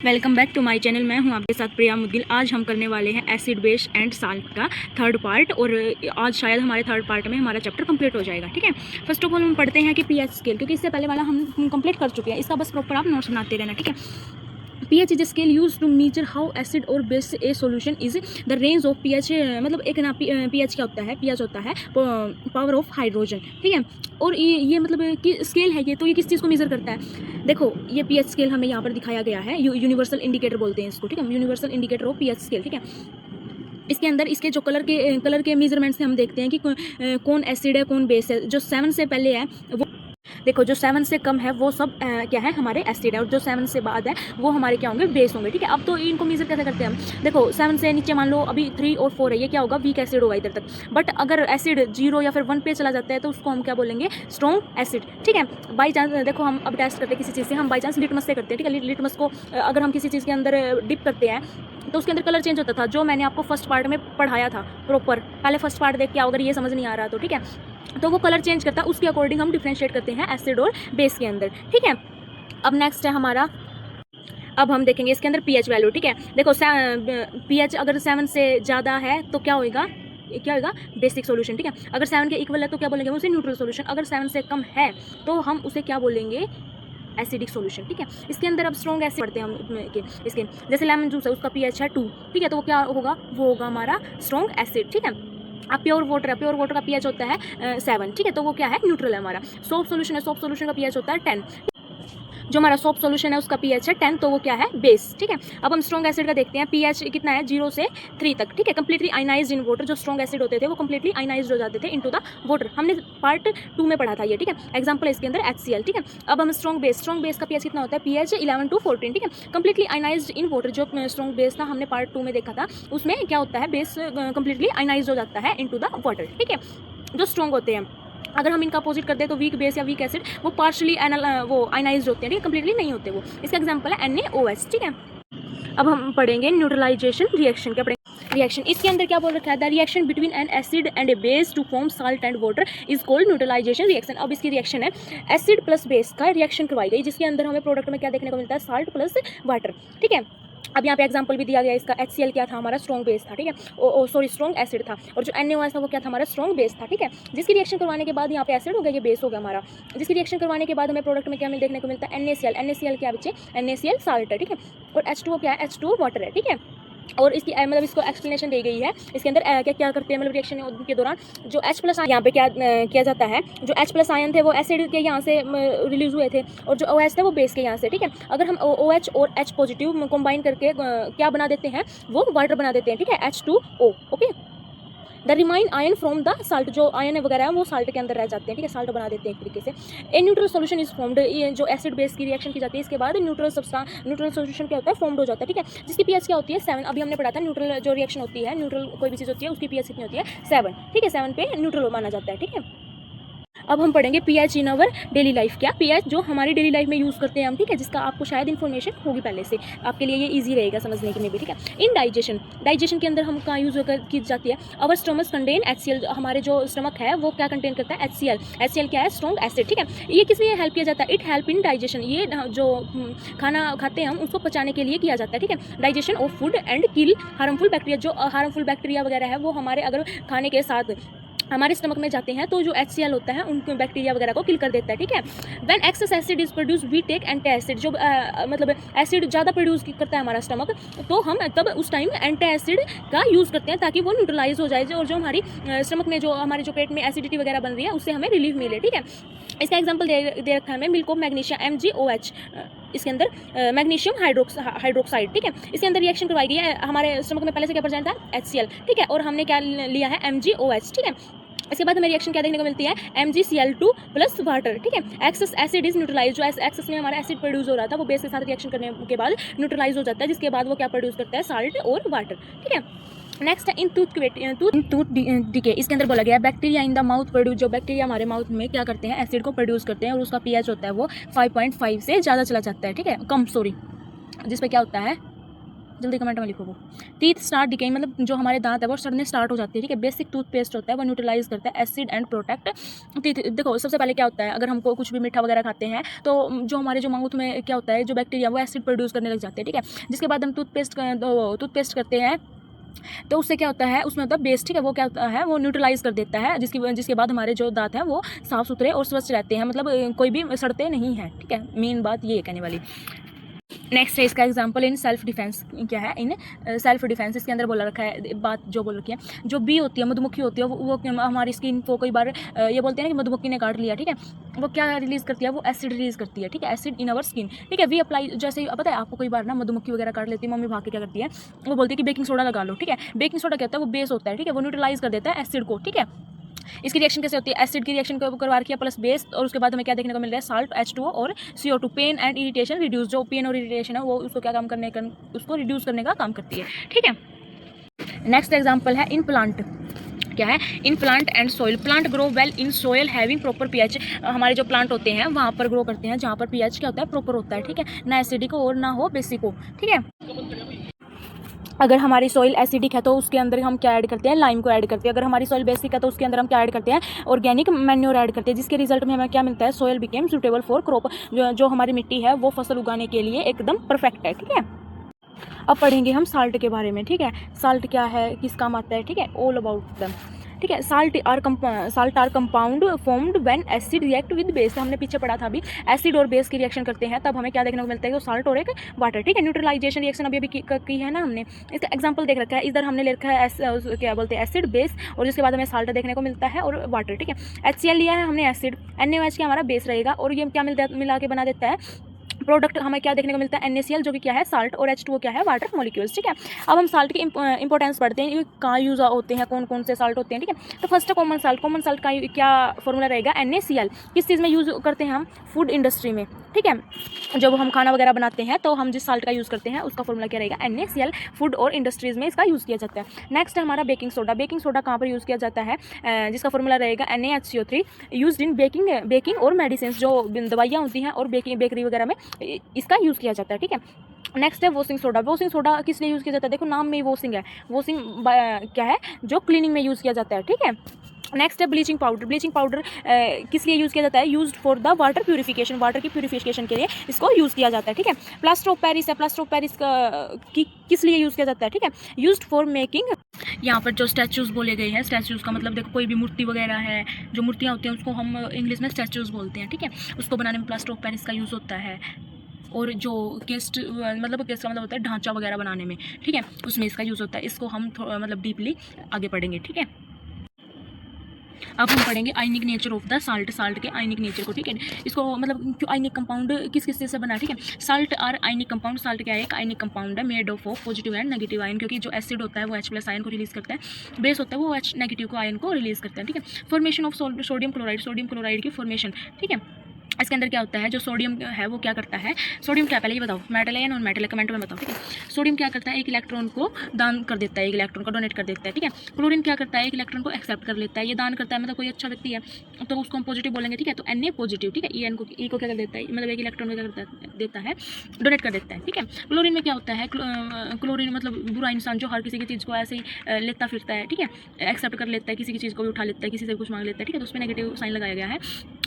Welcome back to my channel. मैं हूं आपके साथ प्रिया मुद्गिल। आज हम करने वाले हैं एसिड बेस एंड साल्ट का थर्ड पार्ट, और आज शायद हमारे थर्ड पार्ट में हमारा चैप्टर कंप्लीट हो जाएगा। ठीक है, फर्स्ट ऑफ ऑल हम पढ़ते हैं कि पीएच स्केल, क्योंकि इससे पहले वाला हम कंप्लीट कर चुके हैं। इसका बस प्रॉपर आप नोट्स बनाते रहना। ठीक है, pH is a scale used to measure how acid or base a solution is. The range of pH मतलब एक ना pH क्या होता है, pH होता है पावर ऑफ हाइड्रोजन। ठीक है, और ये मतलब कि स्केल है ये, तो ये किस चीज़ को मेजर करता है? देखो, ये pH स्केल हमें यहाँ पर दिखाया गया है, यूनिवर्सल इंडिकेटर बोलते हैं इसको। ठीक है, universal indicator of pH scale. ठीक है, इसके अंदर इसके जो कलर के मेजरमेंट से हम देखते हैं कि कौन एसिड है कौन बेस है। जो 7 से पहले है वो देखो, जो 7 से कम है वो सब क्या है, हमारे एसिड है, और जो 7 से बाद है वो हमारे क्या होंगे, बेस होंगे। ठीक है, अब तो इनको मेजर कैसे करते हैं हम? देखो, 7 से नीचे मान लो अभी 3 और 4 है, ये क्या होगा, वीक एसिड होगा इधर तक। बट अगर एसिड 0 या फिर 1 पे चला जाता है तो उसको हम क्या बोलेंगे, स्ट्रॉन्ग एसिड। ठीक है, बाई चांस देखो हम अब टेस्ट करते हैं किसी चीज़ से, हम बाई चांस लिटमस से करते हैं। ठीक है, लिटमस को अगर हम किसी चीज़ के अंदर डिप करते हैं तो उसके अंदर कलर चेंज होता था, जो मैंने आपको फर्स्ट पार्ट में पढ़ाया था प्रॉपर। पहले फर्स्ट पार्ट देख के आओ अगर ये समझ नहीं आ रहा तो। ठीक है, तो वो कलर चेंज करता है, उसके अकॉर्डिंग हम डिफ्रेंशिएट करते हैं एसिड और बेस के अंदर। ठीक है, अब नेक्स्ट है हमारा, अब हम देखेंगे इसके अंदर पीएच वैल्यू। ठीक है, देखो पीएच अगर 7 से ज़्यादा है तो क्या होगा, क्या होगा, बेसिक सॉल्यूशन। ठीक है, अगर 7 के इक्वल है तो क्या बोलेंगे, उसे न्यूट्रल सॉल्यूशन। अगर 7 से कम है तो हम उसे क्या बोलेंगे, एसिडिक सॉल्यूशन। ठीक है, इसके अंदर अब स्ट्रॉन्ग एसिड पढ़ते हैं हम इसके, जैसे लेमन जूस है उसका पीएच है 2। ठीक है, तो वो क्या होगा, वो होगा हमारा स्ट्रॉन्ग एसिड। ठीक है, अब प्योर वाटर है, प्योर वाटर का पीएच होता है 7। ठीक है, तो वो क्या है, न्यूट्रल है हमारा। सोप सॉल्यूशन है, सोप सॉल्यूशन का पीएच होता है 10। जो हमारा सोप सॉल्यूशन है उसका पीएच है 10, तो वो क्या है, बेस। ठीक है, अब हम स्ट्रॉन्ग एसिड का देखते हैं, पीएच कितना है, 0 से 3 तक। ठीक है, कंप्लीटली आयनाइज्ड इन वाटर। जो स्ट्रॉन्ग एसिड होते थे वो कंप्लीटली आयनाइज्ड हो जाते थे इनटू द वाटर। हमने पार्ट 2 में पढ़ा था ये। ठीक है, एग्जांपल है इसके अंदर HCl। ठीक है, अब हम स्ट्रॉन्ग बेस का पीएच कितना होता है, पीएच 11 to 14। ठीक है, कंप्लीटली आयनाइज्ड इन वाटर। जो स्ट्रॉन्ग बेस था हमने पार्ट 2 में देखा था, उसमें क्या होता है, बेस कंप्लीटली आयनाइज्ड हो जाता है इनटू द वाटर। ठीक है, जो स्ट्रॉन्ग होते हैं, अगर हम इनका अपोजिट कर दे तो वीक बेस या वीक एसिड वो पार्शली वो आयनाइज्ड होते हैं। ठीक है, कंप्लीटली नहीं होते वो। इसका एग्जांपल है NaOH। ठीक है, अब हम पढ़ेंगे न्यूट्रलाइजेशन रिएक्शन। क्या पढ़ेंगे, रिएक्शन। इसके अंदर क्या बोल रखा है, the reaction between an acid and a base to form salt and water is called neutralisation reaction. अब इसकी रिएक्शन है, एसिड प्लस बेस का रिएक्शन करवाई गई, जिसके अंदर हमें प्रोडक्ट में क्या देखने को मिलता है, साल्ट प्लस वाटर। ठीक है, अब यहाँ पे एग्जांपल भी दिया गया इसका, HCl क्या था, हमारा स्ट्रॉन्ग बेस था। ठीक है, सॉरी स्ट्रॉन्ग एसिड था, और जो NaOH था वो क्या था, हमारा स्ट्रॉन्ग बेस था। ठीक है, जिसकी रिएक्शन करवाने के बाद यहाँ पे एसिड हो गया, ये बेस हो गया हमारा। जिसकी रिएक्शन करवाने के बाद हमें प्रोडक्ट में क्या देखने को मिलता है, NaCl। NaCl क्या बच्चे, NaCl साल्ट है। ठीक है, और H2O क्या है, H2O वाटर है। ठीक है, और इसकी मतलब इसको एक्सप्लेनेशन दी गई है इसके अंदर, क्या क्या करते हैं मतलब रिएक्शन के दौरान, जो H+ यहाँ पे क्या किया जाता है, जो H+ आयन थे वो एसिड के यहाँ से रिलीज हुए थे, और जो OH थे वो बेस के यहाँ से। ठीक है, अगर हम OH और H पॉजिटिव कंबाइन करके क्या बना देते हैं, वो वाटर बना देते हैं। ठीक है, H2O। Okay, the remain ion from the salt, जो आयन वगैरह है वो साल्ट के अंदर रह जाते हैं। ठीक है, साल्ट बना देते हैं एक तरीके से। A neutral solution is formed, ये जो एसिड बेस की रिएक्शन की जाती है इसके बाद न्यूट्रल सॉल्यूशन क्या होता है, फॉर्म्ड हो जाता है। ठीक है, जिसकी पीएच क्या होती है, 7। अभी हमने पढ़ा था न्यूट्रल जो रिएक्शन होती है, न्यूट्रल कोई भी चीज़ होती है उसकी पीएच कितनी होती है, 7। ठीक है, 7 पे न्यूट्रल माना जाता है। ठीक है, अब हम पढ़ेंगे pH in our daily life. क्या पीएच जो हमारी डेली लाइफ में यूज़ करते हैं हम। ठीक है, जिसका आपको शायद इन्फॉर्मेशन होगी पहले से, आपके लिए ये इजी रहेगा समझने के में भी। ठीक है, इन डाइजेशन के अंदर हम कहाँ यूज़ की जाती है, अवर स्टमक कंटेन HCl। हमारे जो स्टमक है वो क्या कंटेन करता है, HCl क्या है, स्ट्रॉन्ग एसिड। ठीक है, ये किस लिए हेल्प किया जाता है, इट हेल्प इन डाइजेशन। ये जो खाना खाते हैं हम उसको पचाने के लिए किया जाता है। ठीक है, digestion of food and kill harmful bacteria. जो हार्मफुल बैक्टीरिया वगैरह है वो हमारे अगर खाने के साथ हमारे स्टमक में जाते हैं तो जो HCl होता है उनको बैक्टीरिया वगैरह को किल कर देता है। ठीक है, when excess acid is produce we take anti acid. जो मतलब एसिड ज़्यादा प्रोड्यूस करता है हमारा स्टमक, तो हम तब उस टाइम एंटी एसिड का यूज़ करते हैं ताकि वो न्यूट्रलाइज हो जाए, और जो हमारी स्टमक में जो हमारे जो पेट में एसिडिटी वगैरह बन रही है उससे हमें रिलीफ मिले। ठीक है, इसका एग्जाम्पल दे रखा है हमें, मिल्क ऑफ मैग्नीशियम MgOH। इसके अंदर मैग्नीशियम हाइड्रोक्साइड। ठीक है, इसके अंदर रिएक्शन करवाई गई है, हमारे स्टमक में पहले से क्या प्रेजेंट था, HCl। ठीक है, और हमने क्या लिया है, MgOH। ठीक है, इसके बाद हमें रिएक्शन क्या देखने को मिलती है, MgCl2 प्लस वाटर। ठीक है, एक्सेस एसिड इज न्यूट्रलाइज। जो एक्सेस में हमारा एसिड प्रोड्यूस हो रहा था वो बेस के साथ रिएक्शन करने के बाद न्यूट्रलाइज हो जाता है, जिसके बाद वो क्या प्रोड्यूस करता है, साल्ट और वाटर। ठीक है, नेक्स्ट है इन टूथ डिके। इसके अंदर बोला गया है bacteria in the mouth produce. जो बैक्टीरिया हमारे माउथ में क्या करते हैं, एसिड को प्रोड्यूस करते हैं, और उसका पीएच होता है वो 5.5 से ज़्यादा चला जाता है। ठीक है, कम, सॉरी, जिस पे क्या होता है, जल्दी कमेंट में लिखो वो। टीथ स्टार्ट डिकेइंग मतलब जो हमारे दांत है वो सड़ने स्टार्ट हो जाती है, ठीक है। बेसिक टूथपेस्ट होता है वो न्यूट्रलाइज करता है एसिड एंड प्रोटेक्ट टीथ। देखो सबसे पहले क्या होता है, अगर हमको कुछ भी मीठा वगैरह खाते हैं तो जो हमारे जो माउथ में क्या होता है, जो बैक्टीरिया वो एसिड प्रोड्यूस करने लग जाते हैं, ठीक है। जिसके बाद हम टूथपेस्ट करते हैं तो उससे क्या होता है, उसमें होता है बेस, ठीक है। वो क्या होता है, वो न्यूट्रलाइज कर देता है, जिसके बाद हमारे जो दांत हैं वो साफ सुथरे और स्वच्छ रहते हैं, मतलब कोई भी सड़ते नहीं हैं, ठीक है। मेन बात ये है कहने वाली। नेक्स्ट है इसका एग्जांपल इन सेल्फ डिफेंस। क्या है इन सेल्फ डिफेंस, इसके अंदर बोला रखा है बात जो बोल रखी है, जो बी होती है मधुमक्खी होती है वो हमारी स्किन को कई बार ये बोलते हैं ना कि मधुमक्खी ने काट लिया, ठीक है। वो क्या रिलीज करती है, वो एसिड रिलीज करती है, ठीक है। एसिड इन अवर स्किन, ठीक है। वी अप्लाई, जैसे पता है आपको कई बार ना मधुमक्खी वगैरह काट लेती है, मम्मी भाग के क्या करती है, वो बोलती है कि बेकिंग सोडा लगा लो, ठीक है। बेकिंग सोडा क्या होता है, वो बेस होता है, ठीक है। वो न्यूट्रलाइज कर देता है एसिड को, ठीक है। इसकी रिएक्शन कैसे होती है, एसिड की रिएक्शन को करवा रखी है प्लस बेस, और उसके बाद हमें क्या देखने को मिल रहा है, साल्ट H2O और CO2। Pain and irritation reduce, जो पेन और इरिटेशन है वो उसको क्या काम करने का, उसको रिड्यूस करने का काम करती है, ठीक है। नेक्स्ट एग्जांपल है इन प्लांट। क्या है, in plant and soil. Plant grow well in soil having proper pH. हमारे जो प्लांट होते हैं वहाँ पर ग्रो करते हैं जहाँ पर पीएच क्या होता है, प्रॉपर होता है, ठीक है। ना एसिडिक और ना हो बेसिक हो, ठीक है। अगर हमारी सॉइल एसिडिक है तो उसके अंदर हम क्या ऐड करते हैं, लाइम को ऐड करते हैं। अगर हमारी सॉइल बेसिक है तो उसके अंदर हम क्या ऐड करते हैं, ऑर्गेनिक मैन्योर ऐड करते हैं, जिसके रिजल्ट में हमें क्या मिलता है, soil became suitable for crop. जो हमारी मिट्टी है वो फसल उगाने के लिए एकदम परफेक्ट है, ठीक है। अब पढ़ेंगे हम साल्ट के बारे में, ठीक है। साल्ट क्या है, किस काम आता है, ठीक है, ऑल अबाउट देम, ठीक है। Salt are compound formed when acid react with base. हमने पीछे पढ़ा था अभी, एसिड और बेस की रिएक्शन करते हैं तब हमें क्या देखने को मिलता है, तो साल्ट और एक वाटर, ठीक है। न्यूट्रलाइजेशन रिएक्शन अभी की है ना हमने, इसका एग्जांपल देख रखा है। इधर हमने ले रखा है क्या बोलते हैं, एसिड बेस, और जिसके बाद हमें साल्ट देखने को मिलता है और वाटर, ठीक है। HCl लिया है हमने एसिड, NaOH क्या हमारा बेस रहेगा, और ये क्या मिला के बना देता है प्रोडक्ट। हमें क्या देखने को मिलता है, NaCl जो कि क्या है साल्ट, और H2O क्या है वाटर मॉलिक्यूल्स, ठीक है। अब हम साल्ट की इंपॉर्टेंस पढ़ते हैं, ये कहाँ यूज होते हैं, कौन कौन से साल्ट होते हैं, ठीक है। तो first common salt. Common salt का क्या फॉर्मूला रहेगा, NaCl। किस चीज़ में यूज करते हैं हम, फूड इंडस्ट्री में, ठीक है। जब हम खाना वगैरह बनाते हैं तो हम जिस साल्ट का यूज़ करते हैं उसका फॉर्मूला क्या रहेगा, NaCl। फूड और इंडस्ट्रीज़ में इसका यूज़ किया जाता है। नेक्स्ट है हमारा बेकिंग सोडा। बेकिंग सोडा कहाँ पर यूज़ किया जाता है, जिसका फॉर्मूला रहेगा NaHCO3, यूज्ड इन बेकिंग और मेडिसिन, जो दवाइयाँ होती हैं और बेकरी वगैरह में इसका यूज़ किया जाता है, ठीक है। नेक्स्ट है वॉशिंग सोडा। वॉशिंग सोडा किस लिए यूज़ किया जाता है, देखो नाम में ही वॉशिंग है। वॉशिंग क्या है, जो क्लीनिंग में यूज़ किया जाता है, ठीक है। नेक्स्ट है ब्लीचिंग पाउडर। ब्लीचिंग पाउडर किस लिए यूज़ किया जाता है, used for the water purification. Water की प्यूरिफिकेशन के लिए इसको यूज़ किया जाता है, ठीक है। प्लास्टर ऑफ पेरिस है। प्लास्टर ऑफ पेरिस किस लिए यूज़ किया जाता है, ठीक है, यूज्ड फॉर मेकिंग। यहाँ पर जो स्टैचूज़ बोले गए हैं, स्टैचूज़ का मतलब देखो कोई भी मूर्ति वगैरह है, जो मूर्तियाँ होती हैं उसको हम इंग्लिश में स्टैचूज़ बोलते हैं, ठीक है। उसको बनाने में प्लास्टर ऑफ पेरिस का यूज़ होता है। और जो केस्ट का मतलब होता है ढांचा वगैरह बनाने में, ठीक है, उसमें इसका यूज़ होता है। इसको हम मतलब डीपली आगे पढ़ेंगे, ठीक है। अब हम पढ़ेंगे ionic nature of the salt. Salt के आयनिक नेचर को, ठीक है। इसको मतलब आयनिक कंपाउंड किस किस चीज़ से बना है, ठीक है। Salt are ionic compound. Salt क्या है, एक आयनिक कंपाउंड है made of positive and negative ion, क्योंकि जो एसिड होता है वो H+ आयन को रिलीज करता है, बेस होता है वो H- नेगेटिव को आयन को रिलीज करता है, ठीक है। Formation of sodium chloride. Sodium chloride की फॉर्मेशन, ठीक है। इसके अंदर क्या होता है, जो सोडियम है वो क्या करता है, सोडियम क्या, पहले ये बताओ मेटल है या नॉन मेटल है, कमेंट में बताओ, ठीक है। सोडियम क्या करता है, एक इलेक्ट्रॉन को दान कर देता है, एक इलेक्ट्रॉन को डोनेट कर देता है, ठीक है। क्लोरीन क्या करता है, एक इलेक्ट्रॉन को एक्सेप्ट कर लेता है, ये दान करता है, मतलब कोई अच्छा व्यक्ति है तो उसको हम पॉजिटिव बोलेंगे, ठीक है। तो Na पॉजिटिव, ठीक है। E को क्या कर देता है, मतलब एक इलेक्ट्रॉन को क्या देता है, डोनेट कर देता है, ठीक है। क्लोरीन में क्या होता है, क्लोरीन मतलब बुरा इंसान जो हर किसी की चीज़ को ऐसे ही लेता फिरता है, ठीक है, एक्सेप्ट कर लेता है, किसी की चीज़ को भी उठा लेता है, किसी से कुछ मांग लेता है, ठीक है। तो उसमें नेगेटिव साइन लगाया गया है।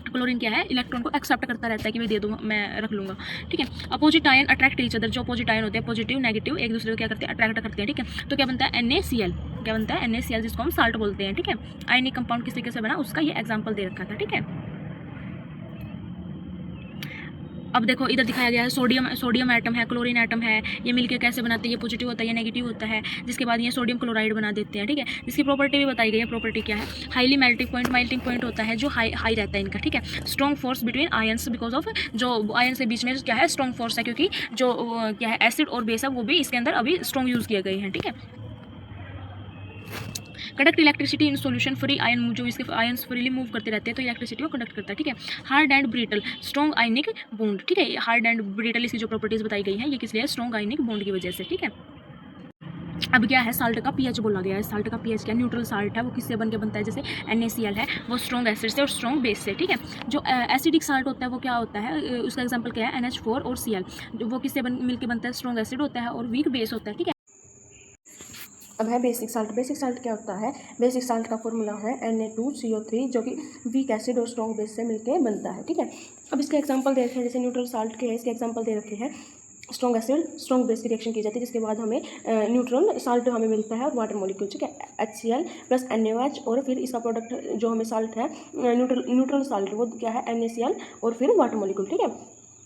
क्लोरीन क्या है, इलेक्ट्रॉन को एक्सेप्ट करता रहता है कि मैं दे दूँ, मैं रख लूँगा, ठीक है। Opposite ion attract each other. जो अपोजिट आयन होते हैं पॉजिटिव नेगेटिव एक दूसरे को क्या करते हैं, अट्रैक्ट करते हैं, ठीक है। तो क्या बनता है, NaCl। क्या बनता है, NaCl, जिसको हम साल्ट बोलते हैं, ठीक है। आयनिक कंपाउंड किस तरीके से बना उसका ये एग्जाम्पल दे रखा था, ठीक है। अब देखो इधर दिखाया गया है सोडियम एटम है, क्लोरीन एटम है, ये मिलके कैसे बनाते हैं, ये पॉजिटिव होता है, ये नेगेटिव होता है, जिसके बाद ये सोडियम क्लोराइड बना देते हैं, ठीक है। इसकी प्रॉपर्टी भी बताई गई है। प्रॉपर्टी क्या है, हाईली मेल्टिंग पॉइंट होता है जो हाई रहता है इनका, ठीक है। Strong force between ions, because of जो आयन से बीच में क्या है स्ट्रॉन्ग फोर्स है, क्योंकि जो क्या है एसिड और बेस है वो भी इसके अंदर अभी स्ट्रॉन्ग यूज़ किए गए हैं, ठीक है। Conduct electricity in solution. Free ion जो इसके आयंस फ्रीली मूव करते रहते हैं तो इलेक्ट्रिसिटी को कंडक्ट करता है, ठीक है। Hard and brittle, strong ionic bond, ठीक है। हार्ड एंड ब्रिटल इसकी जो प्रॉपर्टीज बताई गई हैं ये किस लिए, स्ट्रॉन्ग आयनिक बॉन्ड की वजह से, ठीक है। अब क्या है, साल्ट का पीएच बोला गया है। साल्ट का पीएच क्या, न्यूट्रल साल्ट है, वो किससे बन के बनता है, जैसे NaCl है वो स्ट्रॉन्ग एसिड से और स्ट्रॉन्ग बेस से, ठीक है। जो एसिडिक साल्ट होता है वो क्या होता है, उसका एग्जांपल क्या है, NH4 और Cl, वो किससे मिलके बनता है, स्ट्रॉन्ग एसिड होता है और वीक बेस होता है, ठीक है। अब है बेसिक साल्ट। बेसिक साल्ट क्या होता है, बेसिक साल्ट का फॉर्मूला है Na2CO3, जो कि वीक एसिड और स्ट्रॉन्ग बेस से मिलके बनता है, ठीक है। अब इसके एग्जांपल दे रखे हैं, जैसे न्यूट्रल साल्ट के है, इसके एग्जांपल दे रखे हैं, स्ट्रॉन्ग एसिड स्ट्रॉन्ग बेस की रिएक्शन की जाती है, जिसके बाद हमें न्यूट्रल साल्ट हमें मिलता है और वाटर मॉलिक्यूल, ठीक है, HCl प्लस NaOH, और फिर इसका प्रोडक्ट जो हमें साल्ट है न्यूट्रल साल्ट, वो क्या है NaCl और फिर वाटर मॉलिक्यूल, ठीक है।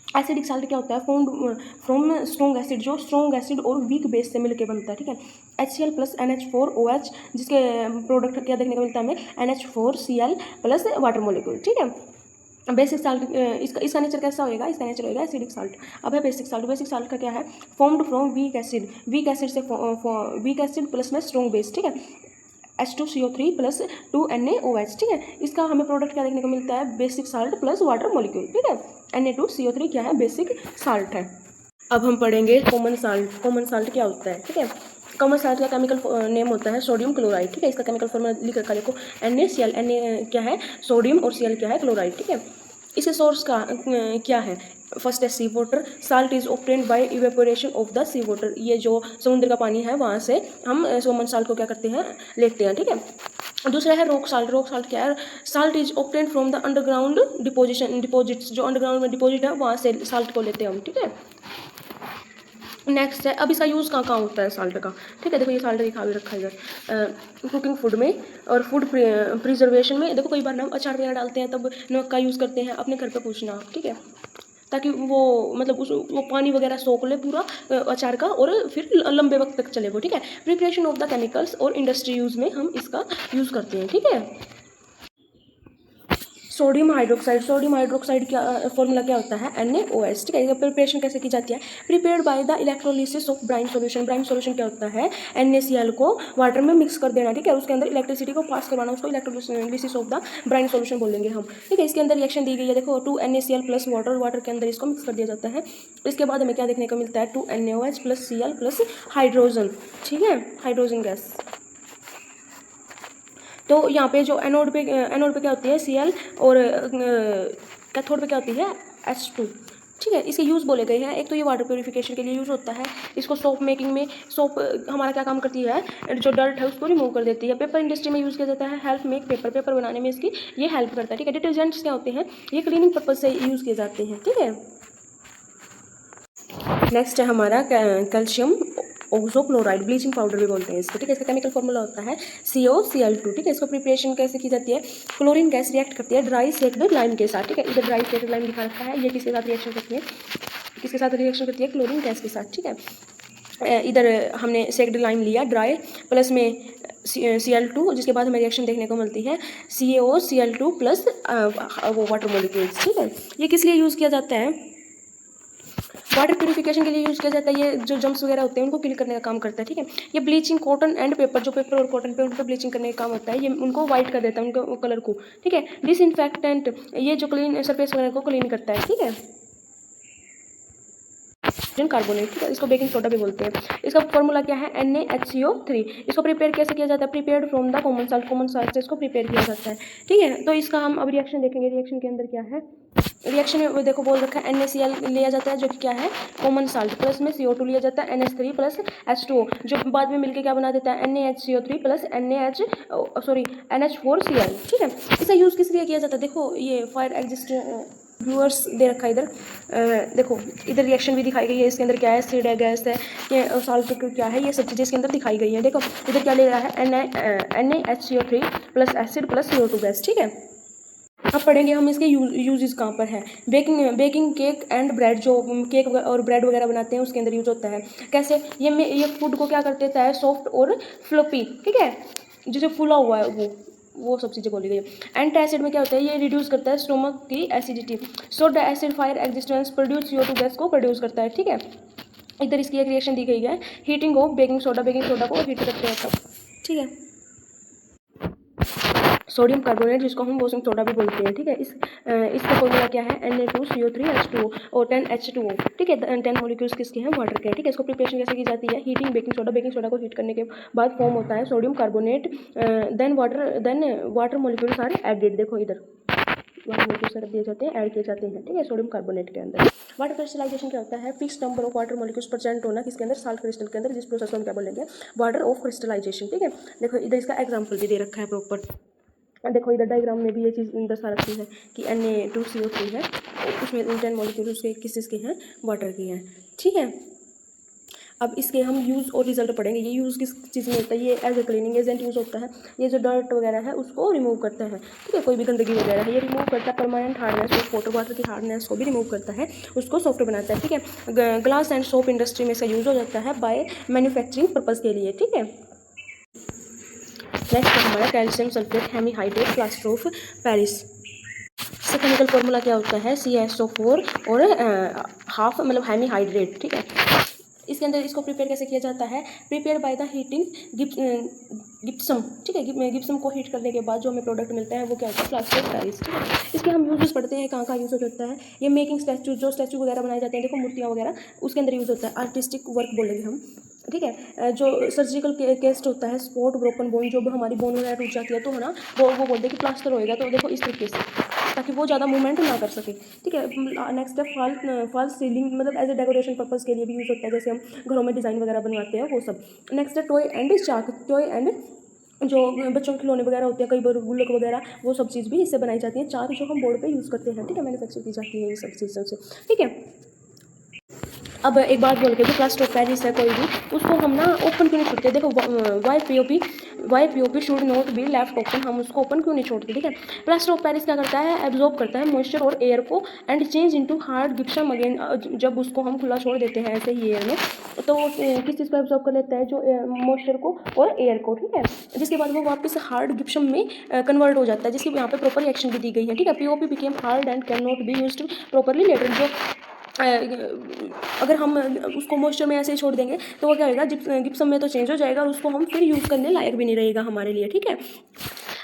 एसिडिक साल्ट क्या होता है, फाउंड फ्रॉम स्ट्रॉन्ग एसिड, जो स्ट्रॉन्ग एसिड और वीक बेस से मिलकर बनता है, ठीक है। HCl प्लस NH4OH, जिसके प्रोडक्ट क्या देखने को मिलता है हमें, NH4Cl प्लस वाटर मॉलिक्यूल, ठीक है। बेसिक साल्ट इसका नेचर कैसा होएगा, इसका नेचर होएगा एसिडिक साल्ट। अब है बेसिक साल्ट। बेसिक साल्ट का क्या है, formed from weak acid, weak acid से वीक एसिड प्लस में स्ट्रॉन्ग बेस, ठीक है, H2CO3 प्लस 2NaOH, ठीक है। इसका हमें प्रोडक्ट क्या देखने को मिलता है, basic salt plus water molecule, ठीक है। Na2CO3 क्या है, बेसिक साल्ट है। अब हम पढ़ेंगे कॉमन साल्ट। कॉमन साल्ट क्या होता है, ठीक है। कॉमन साल्ट का केमिकल नेम होता है सोडियम क्लोराइड, ठीक है। इसका केमिकल फॉर्मूला लिख रखा है, देखो, NaCl, Na क्या है सोडियम और Cl क्या है क्लोराइड, ठीक है। इसके सोर्स का क्या है, फर्स्ट है sea water, salt is obtained by evaporation of the sea water, ये जो समुद्र का पानी है वहाँ से हम कॉमन साल्ट को क्या करते हैं, लेते हैं, ठीक है। दूसरा है रॉक साल्ट। रॉक साल्ट क्या है, salt is obtained from the underground deposits, जो अंडरग्राउंड में डिपोजिट है वहाँ से साल्ट को लेते हैं हम, ठीक है। नेक्स्ट है, अब इसका यूज़ कहाँ कहाँ होता है साल्ट का, ठीक है। देखो ये साल्ट दिखा भी रखा है इधर, कुकिंग फूड में और फूड प्रिजर्वेशन में। देखो कई बार ना अचार वगैरह डालते हैं तब नमक का यूज़ करते हैं, अपने घर पे पूछना, ठीक है, ताकि वो मतलब वो पानी वगैरह सोख ले पूरा अचार का और फिर लंबे वक्त तक चले वो, ठीक है। प्रिपरेशन ऑफ द केमिकल्स और इंडस्ट्री यूज़ में हम इसका यूज़ करते हैं, ठीक है। Sodium hydroxide. सोडियम हाइड्रोक्साइड क्या फॉर्मूला क्या होता है, NaOH, ठीक है। इसका प्रिपरेशन कैसे की जाती है, prepared by the electrolysis of brine solution. Brine solution क्या होता है, NaCl को वाटर में मिक्स कर देना, ठीक है, उसके अंदर इलेक्ट्रिसिटी को पास करवाना, उसको electrolysis of the brine solution बोलेंगे हम, ठीक है। इसके अंदर रिएक्शन दी गई है, देखो 2NaCl प्लस वाटर, वाटर के अंदर इसको मिक्स कर दिया जाता है। इसके बाद हमें क्या देखने को मिलता है, 2NaOH plus Cl plus hydrogen, ठीक है, हाइड्रोजन गैस। तो यहाँ पे जो एनोड पे क्या होती है Cl, और कैथोड पे क्या होती है H2, ठीक है। इसके यूज़ बोले गए हैं, एक तो ये वाटर प्योरिफिकेशन के लिए यूज़ होता है, इसको सोप मेकिंग में, सोप हमारा क्या काम करती है, जो डर्ट है उसको रिमूव कर देती है। पेपर इंडस्ट्री में यूज़ किया जाता है, हेल्प मेक पेपर, पेपर बनाने में इसकी ये हेल्प करता है, ठीक है। डिटर्जेंट्स क्या होते हैं, ये क्लीनिंग पर्पज से यूज़ किए जाते हैं, ठीक है। नेक्स्ट है हमारा कैल्शियम ऑक्सोक्लोराइड, ब्लीचिंग पाउडर भी बोलते हैं इसको, ठीक है। इसका केमिकल फॉर्मूला होता है COCl2, ठीक है। इसको प्रिपरेशन कैसे की जाती है, क्लोरीन गैस रिएक्ट करती है ड्राई सेक्ड लाइम के साथ, ठीक है। इधर ड्राई सेक्ड लाइम दिखा रखा है, ये किसके साथ रिएक्शन करती है, किसके साथ रिएक्शन करती है, क्लोरीन गैस के साथ, ठीक है। इधर हमने सेक्ड लाइम लिया ड्राई, प्लस में Cl2, जिसके बाद हमें रिएक्शन देखने को मिलती है CaOCl2 प्लस वो वाटर मॉलिक्यूल्स, ठीक है। ये किस लिए यूज़ किया जाता है, वाटर प्यूरिफिकेशन के लिए यूज़ किया जाता है। ये जो जम्स वगैरह होते हैं उनको किल करने का काम करता है, ठीक है। ये ब्लीचिंग कॉटन एंड पेपर, जो पेपर और कॉटन पे उनको ब्लीचिंग करने का काम होता है, ये उनको वाइट कर देता है, उनको कलर को, ठीक है। डिसइंफेक्टेंट, ये जो क्लीन सरफेस वगैरह को क्लीन करता है, ठीक है। कार्बोनेट, ठीक है, इसको बेकिंग सोडा भी बोलते हैं। इसका फॉर्मूला क्या है, NaHCO3। इसको प्रिपेयर कैसे किया जाता है, prepared from the common salt, common salt से इसको प्रिपेयर किया जाता है, ठीक है। तो इसका हम अब रिएक्शन देखेंगे, रिएक्शन के अंदर क्या है, रिएक्शन में देखो बोल रखा है NaCl लिया जाता है, जो कि क्या है कॉमन साल्ट, प्लस में CO2 लिया जाता है, NH3 प्लस H2O, जो बाद में मिलकर क्या बना देता है, NaHCO3 प्लस NH4Cl, ठीक है। इसका यूज़ किस लिए किया जाता है, देखो ये फायर एग्जिस्ट व्यूअर्स दे रखा है इधर, देखो इधर रिएक्शन भी दिखाई गई है, इसके अंदर क्या है, एसिड है, गैस है, ये साल्ट क्या है, ये सब चीज़ें इसके अंदर दिखाई गई है। देखो इधर क्या ले रहा है, NaHCO3 plus acid plus CO2 gas, ठीक है। अब पढ़ेंगे हम इसके यूजेस कहाँ पर है। बेकिंग केक एंड ब्रेड, जो केक और ब्रेड वगैरह बनाते हैं उसके अंदर यूज होता है। कैसे, ये फूड को क्या कर देता है, सॉफ्ट और फ्लफी, ठीक है, जिसे फूला हुआ है वो सब चीज़ें बोली गई है। एंटासिड में क्या होता है, ये रिड्यूस करता है स्टोमक की acidity. Soda acid fire existence produce CO2 gas को प्रोड्यूस करता है, ठीक है। इधर इसकी एक रिएक्शन दी गई है, हीटिंग ऑफ बेकिंग सोडा को हीट करते हैं सब, ठीक है। सोडियम कार्बोनेट जिसको हम वॉशिंग सोडा भी बोलते हैं, ठीक है। इसका फॉर्मूला क्या है, Na2CO3H2O और 10H2O, ठीक है। 10 मॉलिक्यूल्स किसके हैं, वाटर के हैं, ठीक है। इसको प्रिपरेशन कैसे की जाती है, हीटिंग बेकिंग सोडा को हीट करने के बाद फॉर्म होता है sodium carbonate, then water molecules are added, देखो इधर वाटर मॉलिक्यूल्स दिए जाते हैं, ऐड किए जाते हैं, ठीक है, सोडियम कार्बोनेट के अंदर। वाटर क्रिस्टलाइजेशन क्या होता है, fix number of water molecules present होना किसके अंदर, साल्ट क्रिस्टल के अंदर, जिस प्रोसेस को हम क्या बोलेंगे, वाटर ऑफ क्रिस्टलाइजेशन, ठीक है। देखो इधर इसका एग्जाम्पल भी दे रखा है प्रॉपर, देखो इधर डायग्राम में भी ये चीज़ दर्शा रखी है कि Na2CO3 है, उसमें 10 मॉलिक्यूल उसके किसके हैं, वाटर के हैं, ठीक है। अब इसके हम यूज़ और रिजल्ट पढ़ेंगे। ये यूज़ किस चीज़ में होता है, ये as a cleaning agent use होता है। ये जो डर्ट वगैरह है उसको रिमूव करता है, ठीक है, कोई भी गंदगी वगैरह है ये रिमूव करता है। परमानेंट हार्डनेस, वाटर की हार्डनेस को भी रिमूव करता है, उसको सॉफ्ट बनाता है, ठीक है। ग्लास एंड सोप इंडस्ट्री में इसका यूज़ हो जाता है बाय मैन्युफैक्चरिंग पर्पज़ के लिए, ठीक है। नेक्स्ट हमारा calcium sulphate hemihydrate plaster of Paris. इसका केमिकल फॉर्मूला क्या होता है, CaSO4 और हाफ मतलब हेमीहाइड्रेट, ठीक है। इसके अंदर इसको प्रिपेयर कैसे किया जाता है, प्रिपेयर बाय द हीटिंग गिप्सम, ठीक है। गिप्सम को हीट करने के बाद जो हमें प्रोडक्ट मिलता है वो क्या होता है, प्लास्टर ऑफ पेरिस, ठीक है। इसके हम यूजेस पढ़ते हैं, कहाँ यूज़ होता है, ये मेकिंग स्टैचू, जो स्टैचू वगैरह बनाए जाते हैं, देखो मूर्तियाँ वगैरह, उसके अंदर यूज़ होता है। आर्टिस्टिक वर्क बोलेंगे हम, ठीक है। जो सर्जिकल केस्ट होता है, स्पॉट ब्रोकन बोन, जो हमारी बोन वगैरह टूट जाती है तो है ना, वो बोलते हैं कि प्लास्टर होएगा, तो देखो इस तरीके से, ताकि वो ज़्यादा मूवमेंट ना कर सके, ठीक है। नेक्स्ट है फॉल सीलिंग, मतलब एज ए डेकोरेशन पर्पज़ के लिए भी यूज़ होता है, जैसे हम घरों में डिज़ाइन वगैरह बनवाते हैं वो सब। नेक्स्ट है toy and chalk, toy and जो बच्चों के खिलौने वगैरह होते हैं, कई बार गुल्लक वगैरह, वो सब चीज़ भी इससे बनाई जाती है। चाक जो हम बोर्ड पे यूज़ करते हैं, ठीक है, मैन्युफैक्चर की जाती है ये सब चीज़ों से, ठीक है। अब एक बात बोल के, जो प्लास्टर ऑफ पेरिस है कोई भी, उसको हम ना ओपन क्यों नहीं छोड़ते, देखो why P should not be left open, हम उसको ओपन क्यों नहीं छोड़ते, ठीक है। प्लास्टर ऑफ पेरिस क्या करता है, एब्जॉर्ब करता है मॉइस्चर और एयर को and change into hard gypsum again. जब उसको हम खुला छोड़ देते हैं ऐसे ही एयर में, तो वो किस चीज़ को एब्जॉर्ब कर लेता है, जो मॉइस्चर को और एयर को, ठीक है। जिसके बाद वो वापस हार्ड गिप्सम में कन्वर्ट हो जाता है, जिसकी यहाँ पे प्रॉपर रिएक्शन भी दी गई है, ठीक है। POP became hard and can not be used properly later, जो अगर हम उसको मॉइस्चर में ऐसे ही छोड़ देंगे तो वो क्या होगा, जिप्सम में तो चेंज हो जाएगा और उसको हम फिर यूज़ करने लायक भी नहीं रहेगा हमारे लिए, ठीक है।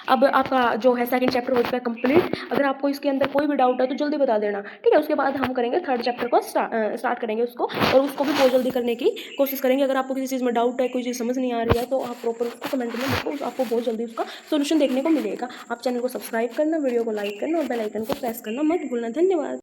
अब आपका जो है सेकंड चैप्टर हो चुका है कंप्लीट। अगर आपको इसके अंदर कोई भी डाउट है तो जल्दी बता देना, ठीक है। उसके बाद हम करेंगे थर्ड चैप्टर को स्टार्ट करेंगे उसको, और उसको भी बहुत जल्दी करने की कोशिश करेंगे। अगर आपको किसी चीज़ में डाउट है, कोई चीज़ समझ नहीं आ रही है, तो आप प्रॉपर उसको कमेंट में लिखो, आपको बहुत जल्दी उसका सोल्यूशन देखने को मिलेगा। आप चैनल को सब्सक्राइब करना, वीडियो को लाइक करना और बेल आइकन को प्रेस करना मत भूलना। धन्यवाद।